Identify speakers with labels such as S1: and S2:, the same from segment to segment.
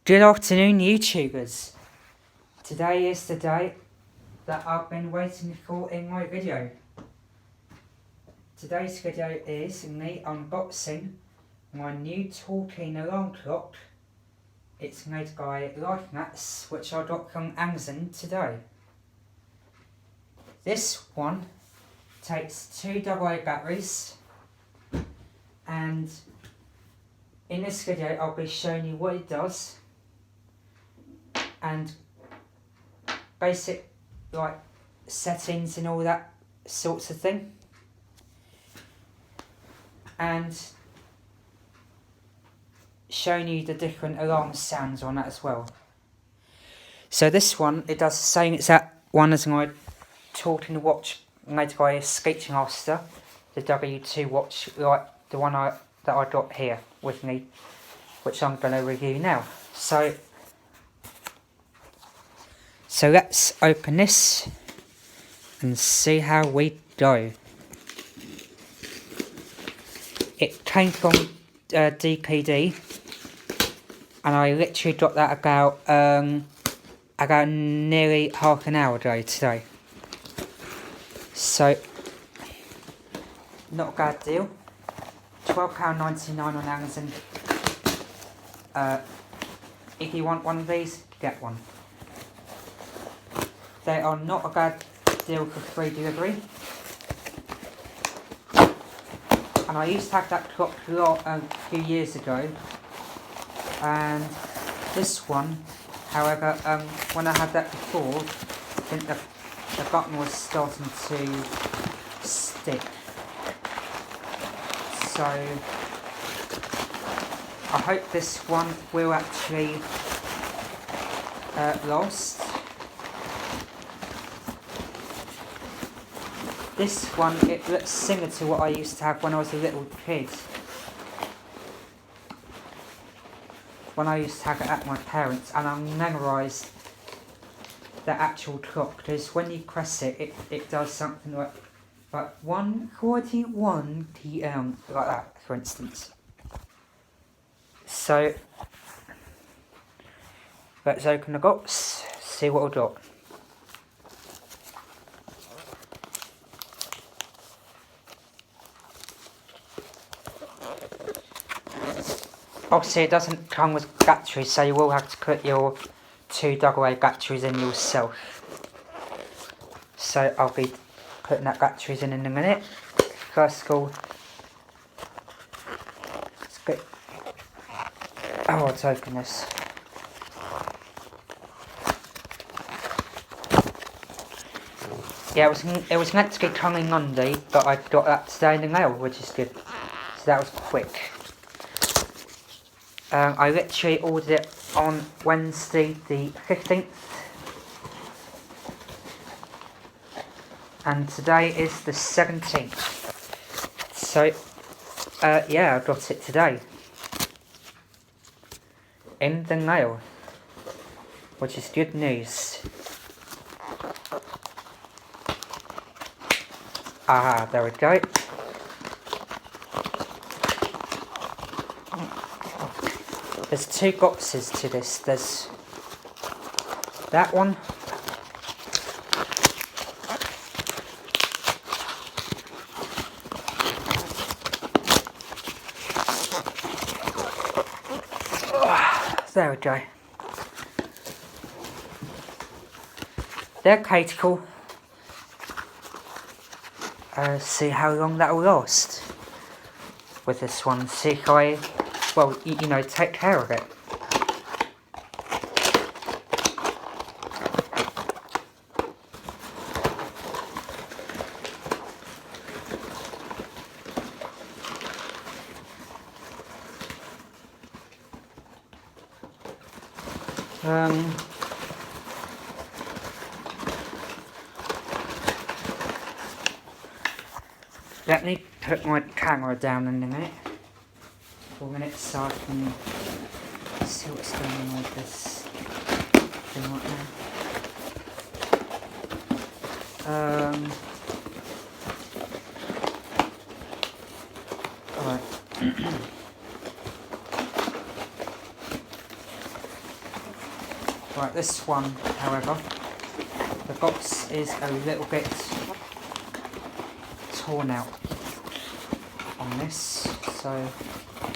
S1: Good afternoon, YouTubers. Today is the day that I've been waiting for in my video. Today's video is me unboxing my new talking alarm clock. It's made by lifemax, which I got from Amazon today. This one takes 2 AA batteries, and in this video I'll be showing you what it does and basic settings and all that sorts of thing, and showing you the different alarm sounds on that as well. So this one, it does the same exact one as my talking watch made by Screeching Master, the W2 watch, like the one that I got here with me, which I'm going to review now. So let's open this and see how we go. It came from DPD, and I literally got that about nearly half an hour ago today. So, not a bad deal. £12.99 on Amazon. If you want one of these, get one. They are not a bad deal for free delivery. And I used to have that clock a few years ago. And this one, however, when I had that before, I think the button was starting to stick. So I hope this one will actually last. This one, it looks similar to what I used to have when I was a little kid. When I used to have it at my parents', and I memorised the actual clock, because when you press it, it does something like 1:41 PM, like that, for instance. So, let's open the box, see what we've got. Obviously it doesn't come with batteries, so you will have to put your 2 AA batteries in yourself. So I'll be putting that batteries in a minute. First of all, let's open this. Yeah, it was meant to be coming Monday, but I got that today in the mail, which is good. So that was quick. I literally ordered it on Wednesday the 15th. And today is the 17th. So, yeah, I got it today. In the mail. Which is good news. Ah, there we go. There's 2 boxes to this. There's that one. There we go. They're critical. See how long that will last with this one. See if I, well, you know, take care of it. Let me put my camera down in a minute. For a minute, so I can see what's going on with this thing right now. Alright. Right, this one, however, the box is a little bit torn out on this, so I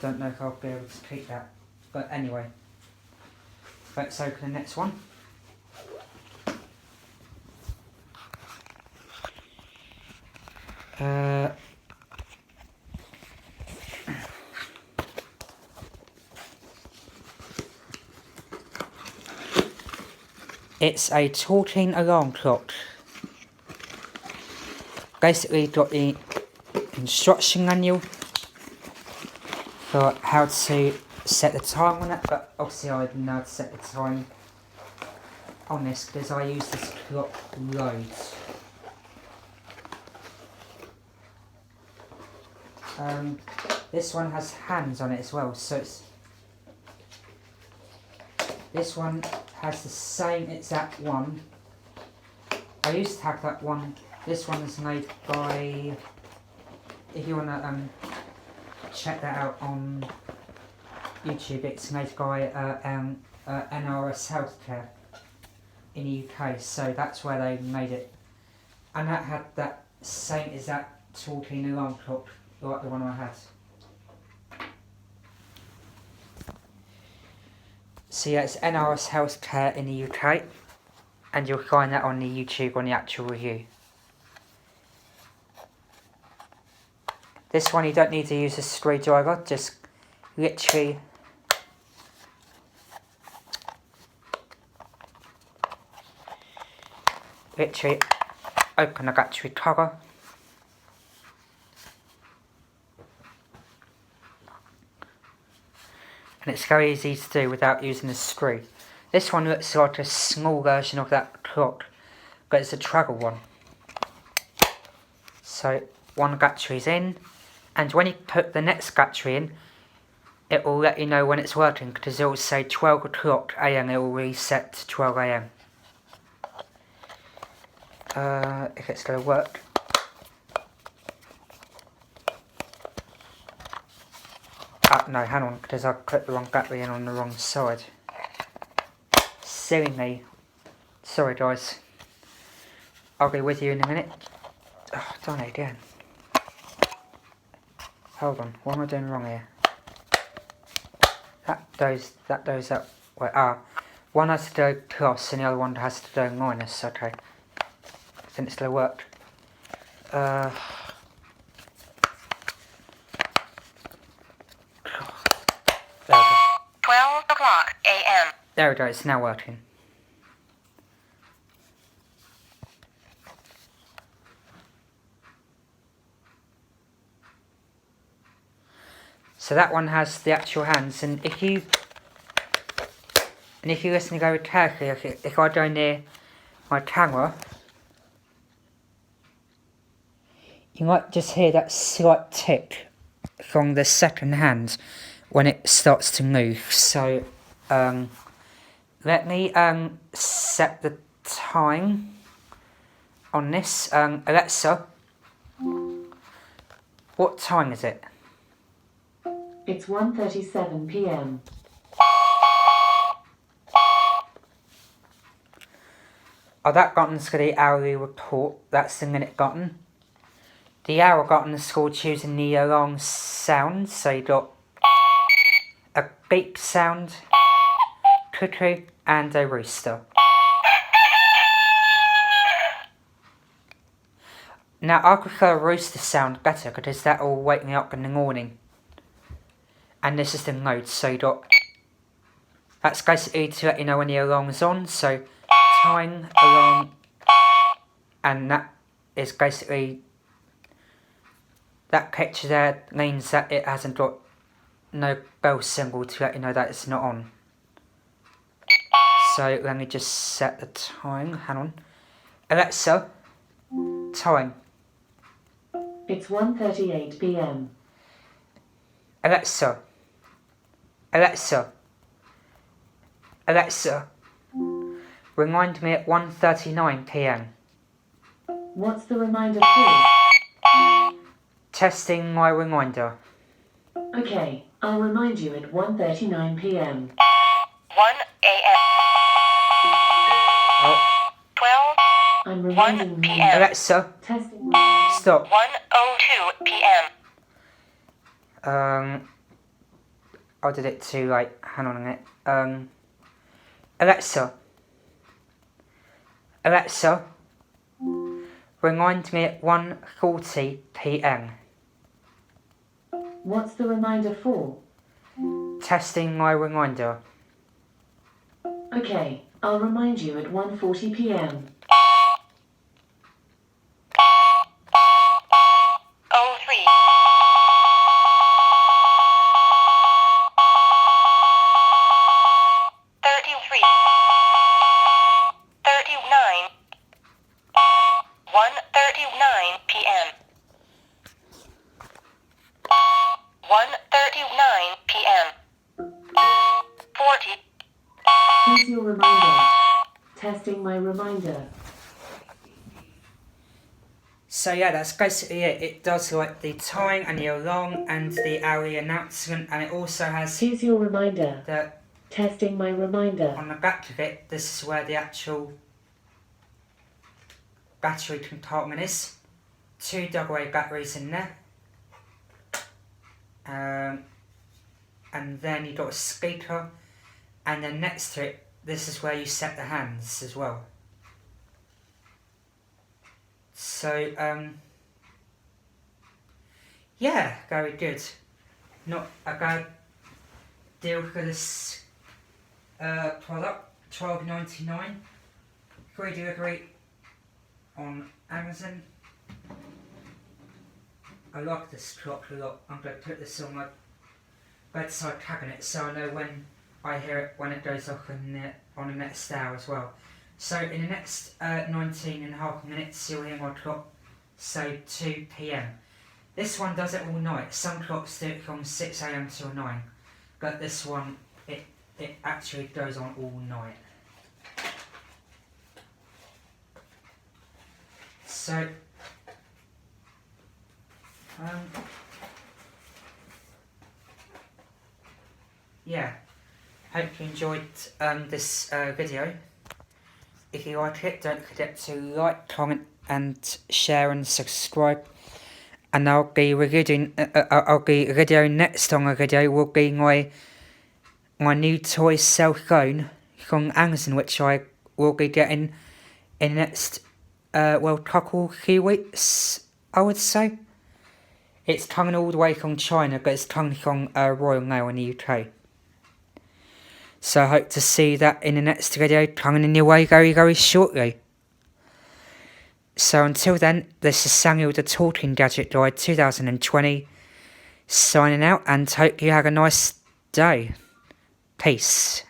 S1: don't know if I'll be able to keep that. But anyway, let's open the next one. It's a talking alarm clock. Basically got the instruction manual for how to set the time on it, but obviously I didn't know how to set the time on this because I use this clock loads. This one has hands on it as well, so this one has the same exact one. I used to have that one. This one is made by, if you want to check that out on YouTube, it's made by NRS Healthcare in the UK, so that's where they made it. And that had that same exact talking alarm clock like the one I had. So yeah, it's NRS Healthcare in the UK, and you'll find that on the YouTube on the actual review. This one you don't need to use a screwdriver, just literally open the battery cover. And it's very easy to do without using a screw. This one looks like a small version of that clock, but it's a travel one. So one battery's in, and when you put the next battery in, it will let you know when it's working, because it will say 12 o'clock AM, it will reset to 12 AM. If it's going to work. No, hang on, because I put the wrong battery in on the wrong side. Silly me. Sorry guys. I'll be with you in a minute. Oh, done it again. Hold on, what am I doing wrong here? That goes up. Wait, one has to go plus and the other one has to go minus, okay. I think it's going to work. There we go.
S2: 12 o'clock AM.
S1: There we go, it's now working. So that one has the actual hands, and if you listen very carefully, if I go near my camera, you might just hear that slight tick from the second hand when it starts to move. So let me set the time on this. Alexa, what time is it?
S3: It's 1:37 PM.
S1: Oh, that button's for the hourly report. That's the minute button. The hour button is called choosing the alarm sound. So you got a beep sound, cuckoo, and a rooster. Now I prefer rooster sound better because that will wake me up in the morning. And this is the mode, so you got, that's basically to let you know when the alarm is on, so time, alarm, and that is basically, that picture there means that it hasn't got no bell symbol to let you know that it's not on. So let me just set the time, hang on. Alexa, time.
S3: It's 1:38 PM.
S1: Alexa, remind me at 1:39 PM.
S3: What's the reminder for?
S1: Testing my reminder.
S3: Okay, I'll remind you at 1:39 PM.
S2: 1 a.m.
S1: Oh,
S2: 12,
S3: I'm
S2: 1
S3: reminding me.
S2: p.m.
S1: Alexa,
S3: Testing.
S1: stop.
S2: 1:02 p.m.
S1: I did it too late. Hang on a minute. Alexa, remind me at 1:40 p.m.
S3: What's the reminder for?
S1: Testing my reminder.
S3: Okay, I'll remind you at 1:40 p.m.
S2: 03. 33. 39. 1:39 p.m. 1:39 p.m. 40.
S3: Here's your reminder. Testing my reminder.
S1: So yeah, that's basically it. It does like the time and the alarm and the hourly announcement, and it also has
S3: Here's your reminder.
S1: the
S3: Testing my reminder.
S1: on the back of it. This is where the actual battery compartment is. 2 AA batteries in there. And then you've got a speaker, and then next to it, this is where you set the hands as well. So, yeah, very good. Not a bad deal for this product, $12.99. Free delivery on Amazon. I like this clock a lot. I'm going to put this on my bedside cabinet so I know when I hear it when it goes off on the next hour as well. So in the next 19.5 minutes you'll hear my clock say 2 p.m. This one does it all night. Some clocks do it from 6 a.m. till 9, but this one it actually goes on all night. So yeah, hope you enjoyed this video. If you like it, don't forget to like, comment and share and subscribe. And I'll be videoing next on a video will be my new toy cell phone from Amazon, which I will be getting in the next few weeks, I would say. It's coming all the way from China, but it's coming from Royal Mail in the UK. So I hope to see that in the next video coming in your way very, very shortly. So until then, this is Samuel the Talking Gadget Guy 2020 signing out, and hope you have a nice day. Peace.